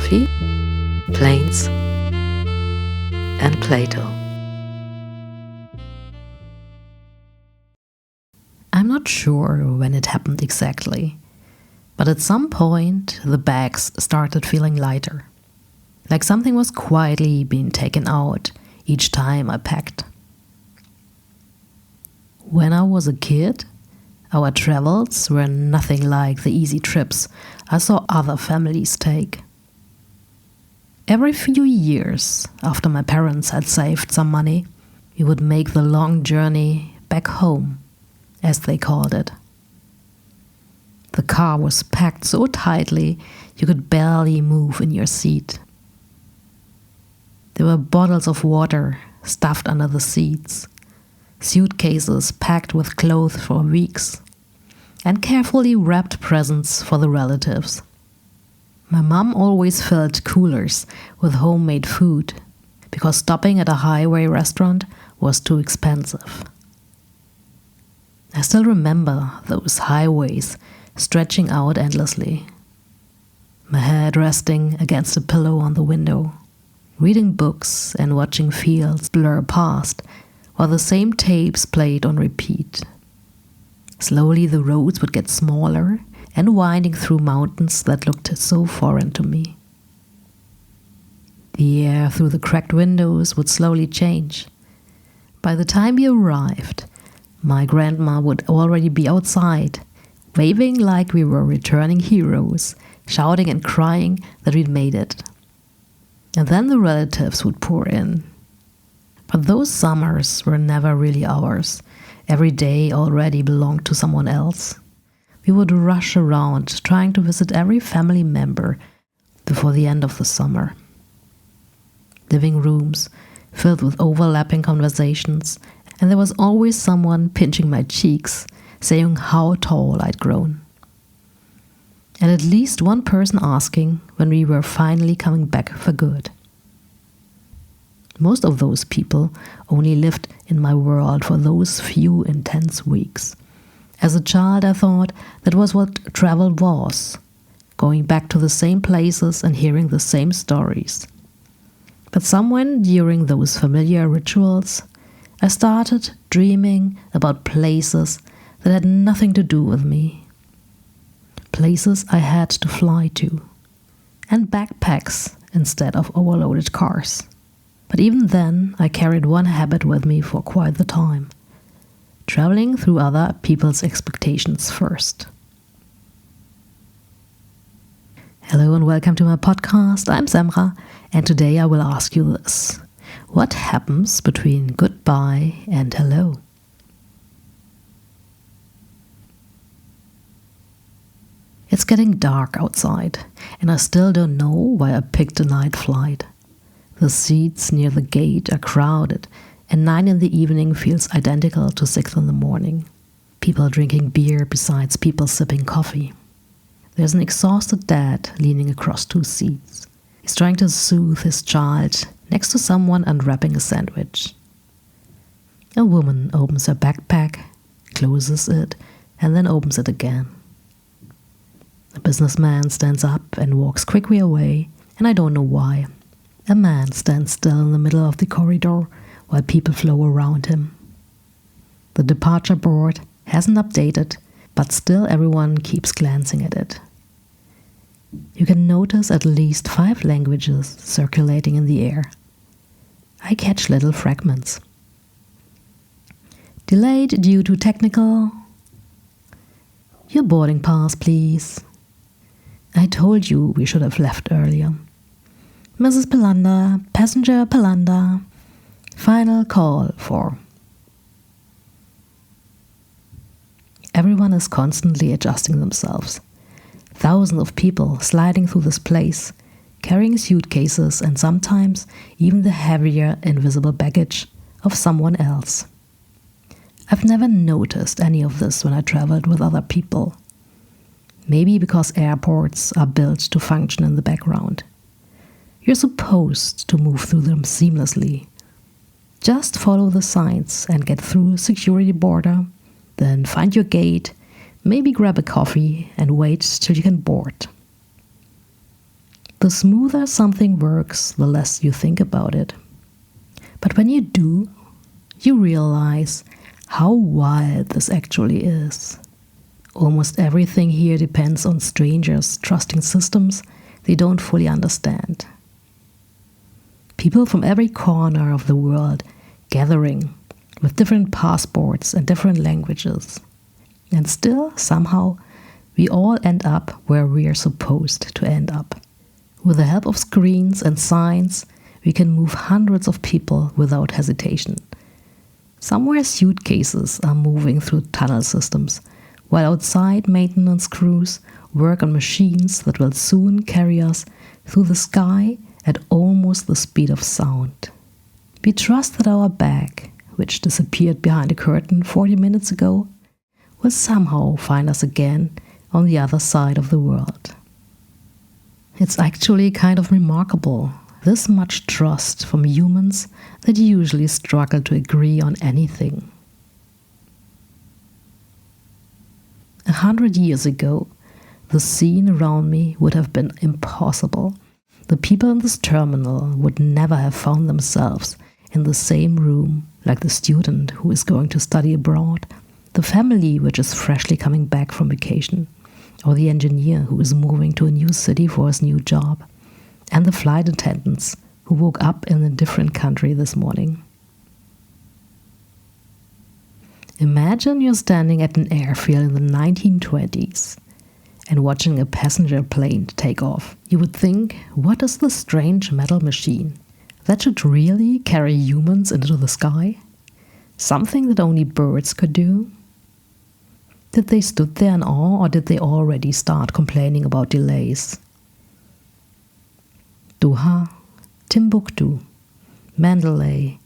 philosophy, planes, and Plato. I'm not sure when it happened exactly, but at some point the bags started feeling lighter, like something was quietly being taken out each time I packed. When I was a kid, our travels were nothing like the easy trips I saw other families take. Every few years, after my parents had saved some money, we would make the long journey back home, as they called it. The car was packed so tightly you could barely move in your seat. There were bottles of water stuffed under the seats, suitcases packed with clothes for weeks, and carefully wrapped presents for the relatives. My mom always filled coolers with homemade food because stopping at a highway restaurant was too expensive. I still remember those highways stretching out endlessly, my head resting against a pillow on the window, reading books and watching fields blur past while the same tapes played on repeat. Slowly the roads would get smaller and winding through mountains that looked so foreign to me. The air through the cracked windows would slowly change. By the time we arrived, my grandma would already be outside, waving like we were returning heroes, shouting and crying that we'd made it. And then the relatives would pour in. But those summers were never really ours. Every day already belonged to someone else. We would rush around trying to visit every family member before the end of the summer. Living rooms filled with overlapping conversations, and there was always someone pinching my cheeks, saying how tall I'd grown. And at least one person asking when we were finally coming back for good. Most of those people only lived in my world for those few intense weeks. As a child, I thought that was what travel was, going back to the same places and hearing the same stories. But somewhere during those familiar rituals, I started dreaming about places that had nothing to do with me. Places I had to fly to, and backpacks instead of overloaded cars. But even then, I carried one habit with me for quite the time: traveling through other people's expectations first. Hello and welcome to my podcast. I'm Semra, and today I will ask you this: what happens between goodbye and hello? It's getting dark outside, and I still don't know why I picked a night flight. The seats near the gate are crowded, and 9 in the evening feels identical to 6 in the morning. People drinking beer besides people sipping coffee. There's an exhausted dad leaning across 2 seats. He's trying to soothe his child next to someone unwrapping a sandwich. A woman opens her backpack, closes it, and then opens it again. A businessman stands up and walks quickly away, and I don't know why. A man stands still in the middle of the corridor while people flow around him. The departure board hasn't updated, but still everyone keeps glancing at it. You can notice at least 5 languages circulating in the air. I catch little fragments. Delayed due to technical. Your boarding pass, please. I told you we should have left earlier. Mrs. Palander, passenger Palander, final call for. Everyone is constantly adjusting themselves. Thousands of people sliding through this place, carrying suitcases and sometimes even the heavier invisible baggage of someone else. I've never noticed any of this when I traveled with other people. Maybe because airports are built to function in the background. You're supposed to move through them seamlessly. Just follow the signs and get through security border, then find your gate, maybe grab a coffee and wait till you can board. The The smoother something works, the less you think about it. But when you do, you realize how wild this actually is. Almost everything here depends on strangers trusting systems they don't fully understand. People from every corner of the world gathering with different passports and different languages. And still, somehow, we all end up where we are supposed to end up. With the help of screens and signs, we can move hundreds of people without hesitation. Somewhere suitcases are moving through tunnel systems, while outside maintenance crews work on machines that will soon carry us through the sky at almost the speed of sound. We trust that our bag, which disappeared behind a curtain 40 minutes ago, will somehow find us again on the other side of the world. It's actually kind of remarkable, this much trust from humans that usually struggle to agree on anything. 100 years ago, the scene around me would have been impossible. The people in this terminal would never have found themselves in the same room like the student who is going to study abroad, the family which is freshly coming back from vacation, or the engineer who is moving to a new city for his new job, and the flight attendants who woke up in a different country this morning. Imagine you're standing at an airfield in the 1920s and watching a passenger plane take off. You would think, what is this strange metal machine that should really carry humans into the sky? Something that only birds could do? Did they stood there in awe, or did they already start complaining about delays? Doha, Timbuktu, Mandalay,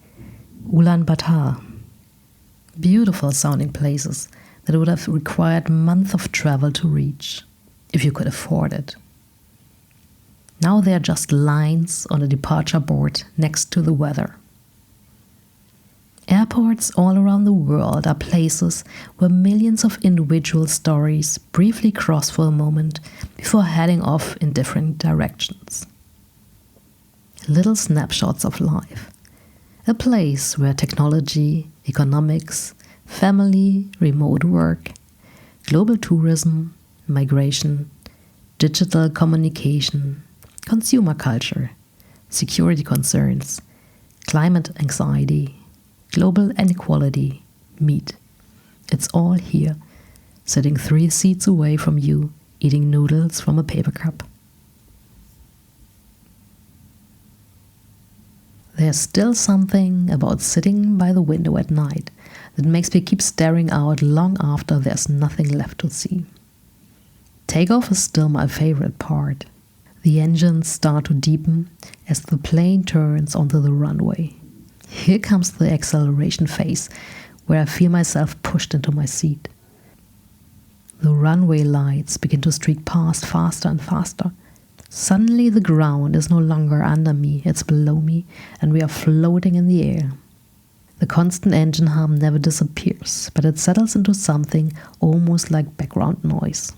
Ulaanbaatar. Beautiful sounding places that would have required months of travel to reach, if you could afford it. Now they are just lines on a departure board next to the weather. Airports all around the world are places where millions of individual stories briefly cross for a moment before heading off in different directions. Little snapshots of life. A place where technology, economics, family, remote work, global tourism, migration, digital communication, consumer culture, security concerns, climate anxiety, global inequality meet. It's all here, sitting 3 seats away from you, eating noodles from a paper cup. There's still something about sitting by the window at night that makes me keep staring out long after there's nothing left to see. Takeoff is still my favorite part. The engines start to deepen as the plane turns onto the runway. Here comes the acceleration phase, where I feel myself pushed into my seat. The runway lights begin to streak past faster and faster. Suddenly the ground is no longer under me, it's below me, and we are floating in the air. The constant engine hum never disappears, but it settles into something almost like background noise.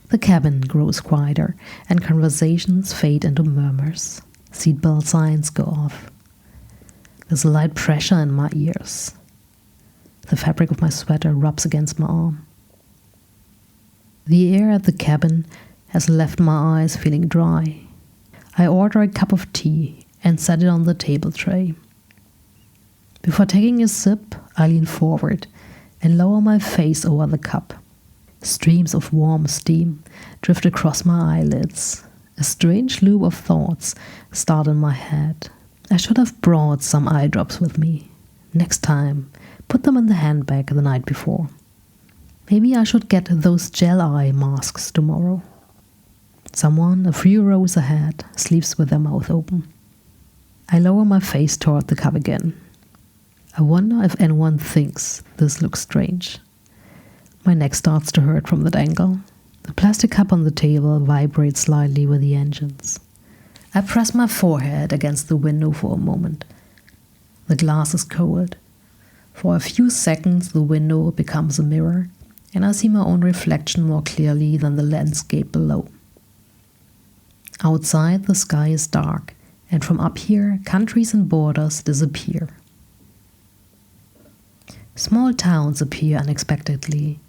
The cabin grows quieter, and conversations fade into murmurs. Seatbelt signs go off. There's a light pressure in my ears. The fabric of my sweater rubs against my arm. The air at the cabin has left my eyes feeling dry. I order a cup of tea and set it on the table tray. Before taking a sip, I lean forward and lower my face over the cup. Streams of warm steam drift across my eyelids. A strange loop of thoughts start in my head. I should have brought some eye drops with me. Next time, put them in the handbag the night before. Maybe I should get those gel eye masks tomorrow. Someone, a few rows ahead, sleeps with their mouth open. I lower my face toward the cup again. I wonder if anyone thinks this looks strange. My neck starts to hurt from that angle. The plastic cup on the table vibrates slightly with the engines. I press my forehead against the window for a moment. The glass is cold. For a few seconds the window becomes a mirror, and I see my own reflection more clearly than the landscape below. Outside, the sky is dark, and from up here, countries and borders disappear. Small towns appear unexpectedly,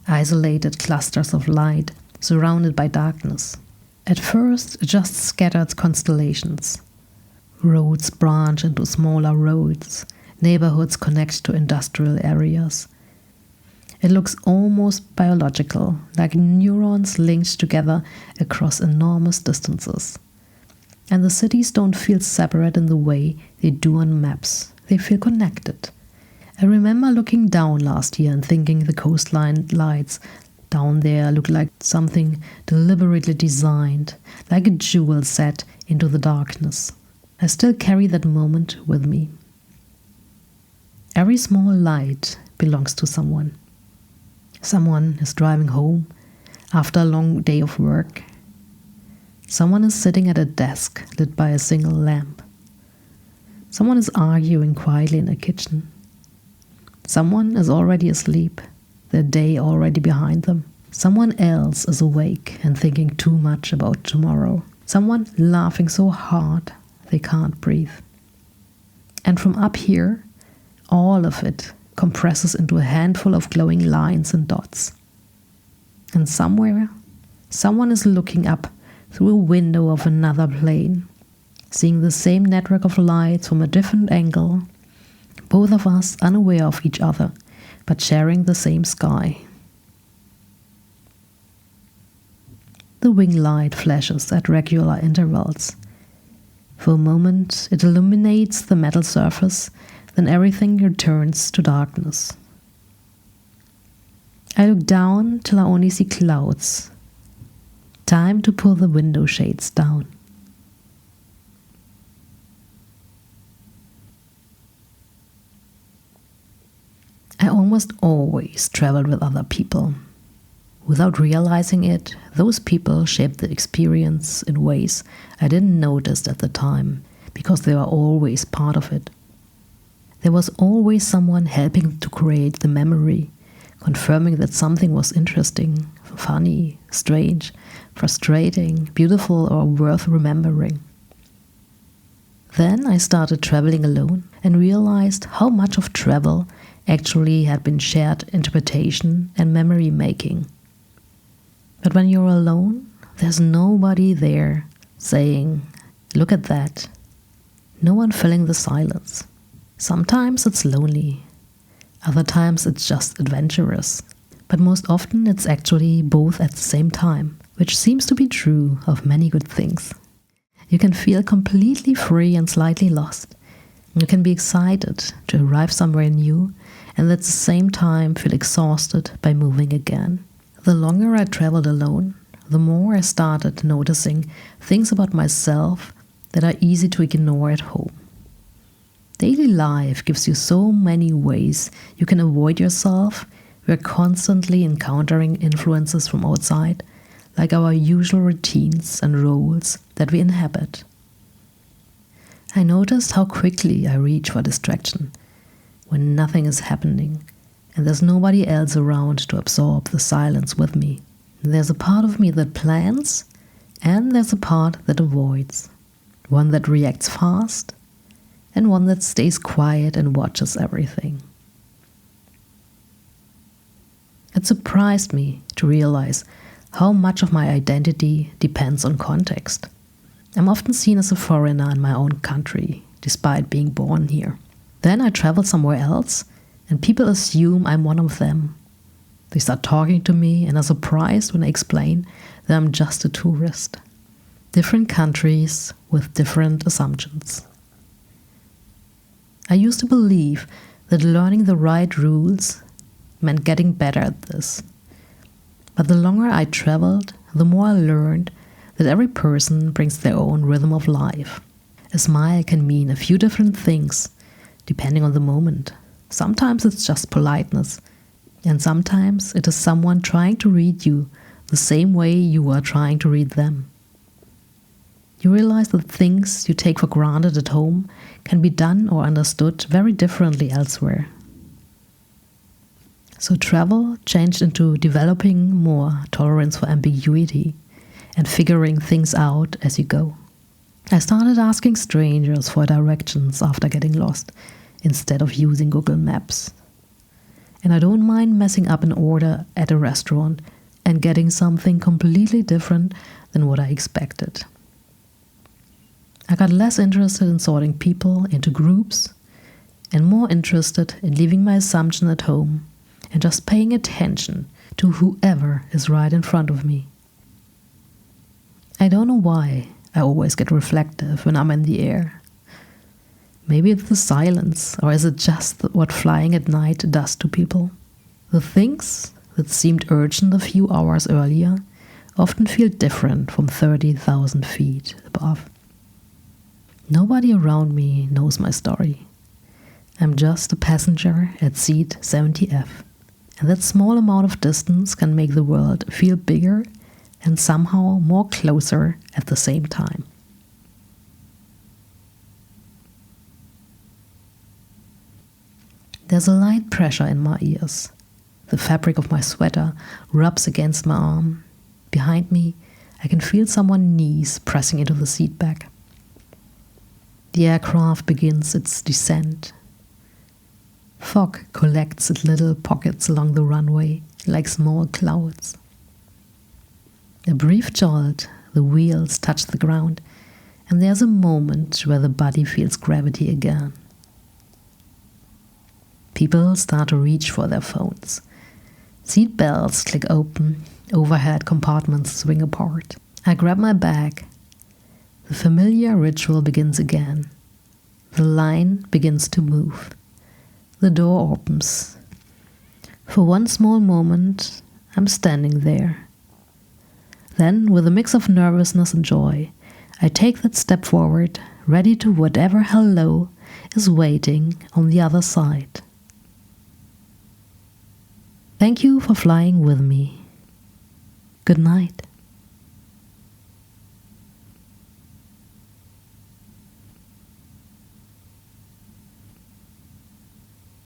isolated clusters of light surrounded by darkness. At first, just scattered constellations. Roads branch into smaller roads, neighborhoods connect to industrial areas. It looks almost biological, like neurons linked together across enormous distances. And the cities don't feel separate in the way they do on maps. They feel connected. I remember looking down last year and thinking the coastline lights down there look like something deliberately designed, like a jewel set into the darkness. I still carry that moment with me. Every small light belongs to someone. Someone is driving home after a long day of work. Someone is sitting at a desk lit by a single lamp. Someone is arguing quietly in a kitchen. Someone is already asleep, their day already behind them. Someone else is awake and thinking too much about tomorrow. Someone laughing so hard they can't breathe. And from up here, all of it compresses into a handful of glowing lines and dots. And somewhere, someone is looking up through a window of another plane, seeing the same network of lights from a different angle, both of us unaware of each other, but sharing the same sky. The wing light flashes at regular intervals. For a moment, it illuminates the metal surface, then everything returns to darkness. I look down till I only see clouds. Time to pull the window shades down. I almost always traveled with other people. Without realizing it, those people shaped the experience in ways I didn't notice at the time, because they were always part of it. There was always someone helping to create the memory, confirming that something was interesting, funny, strange, frustrating, beautiful, or worth remembering. Then I started traveling alone and realized how much of travel actually had been shared interpretation and memory making. But when you're alone, there's nobody there saying, "Look at that." No one filling the silence. Sometimes it's lonely. Other times it's just adventurous. But most often it's actually both at the same time, which seems to be true of many good things. You can feel completely free and slightly lost. You can be excited to arrive somewhere new and at the same time feel exhausted by moving again. The longer I traveled alone, the more I started noticing things about myself that are easy to ignore at home. Daily life gives you so many ways you can avoid yourself. We're constantly encountering influences from outside, like our usual routines and roles that we inhabit. I noticed how quickly I reach for distraction when nothing is happening and there's nobody else around to absorb the silence with me. There's a part of me that plans, and there's a part that avoids. One that reacts fast, and one that stays quiet and watches everything. It surprised me to realize how much of my identity depends on context. I'm often seen as a foreigner in my own country, despite being born here. Then I travel somewhere else, and people assume I'm one of them. They start talking to me and are surprised when I explain that I'm just a tourist. Different countries with different assumptions. I used to believe that learning the right rules meant getting better at this. But the longer I traveled, the more I learned that every person brings their own rhythm of life. A smile can mean a few different things, depending on the moment. Sometimes it's just politeness, and sometimes it is someone trying to read you the same way you are trying to read them. You realize that things you take for granted at home can be done or understood very differently elsewhere. So travel changed into developing more tolerance for ambiguity and figuring things out as you go. I started asking strangers for directions after getting lost, instead of using Google Maps. And I don't mind messing up an order at a restaurant and getting something completely different than what I expected. I got less interested in sorting people into groups and more interested in leaving my assumption at home and just paying attention to whoever is right in front of me. I don't know why I always get reflective when I'm in the air. Maybe it's the silence, or is it just what flying at night does to people? The things that seemed urgent a few hours earlier often feel different from 30,000 feet above. Nobody around me knows my story. I'm just a passenger at seat 70F, and that small amount of distance can make the world feel bigger and somehow more closer at the same time. There's a light pressure in my ears. The fabric of my sweater rubs against my arm. Behind me, I can feel someone's knees pressing into the seat back. The aircraft begins its descent. Fog collects in little pockets along the runway like small clouds. A brief jolt, the wheels touch the ground, and there's a moment where the body feels gravity again. People start to reach for their phones. Seat belts click open, overhead compartments swing apart. I grab my bag. The familiar ritual begins again. The line begins to move. The door opens. For one small moment, I'm standing there. Then, with a mix of nervousness and joy, I take that step forward, ready to whatever hello is waiting on the other side. Thank you for flying with me. Good night.